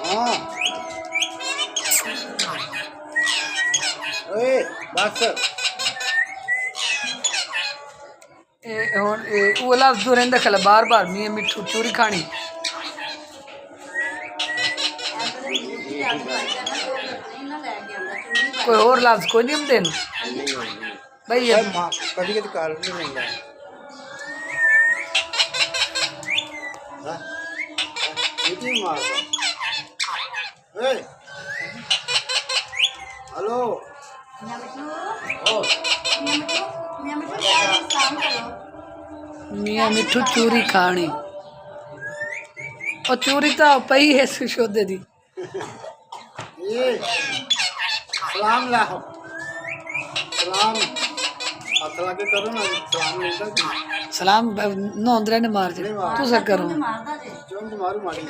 हाँ ओए बस ਹੁਣ ਉਹ ਲਫ਼ਜ਼ ਤੋਂ ਰਹਿੰਦਾ ਖਲਾ ਬਾਰ ਬਾਰ ਮੀਆਂ ਮਿੱਠੂ ਚੂਰੀ ਖਾਣੀ ਕੋਈ ਹੋਰ ਲਫ਼ਜ਼ ਕੋਈ ਨਹੀਂ ਹੁੰਦੇ ਨੇ ਬਈ भाई माँ कभी कभी कार नहीं मिलता हाँ इतनी मार हेलो ਮੀਆਂ ਮਿੱਠੂ ਚੂਰੀ ਖਾਣੀ ਉਹ ਚੂਰੀ ਤਾਂ ਪਈ ਹੈ ਸੁਸ਼ੋਦੇ ਦੀ ये सलाम लाओ सलाम हाथ लगा के करो ना सलाम मिलता ਸਲਾਮ ਨੌਂਦਰੇ ਨੇ ਮਾਰ ਜੇ ਤੁਸੀਂ ਕਰੋ जो मारू मारी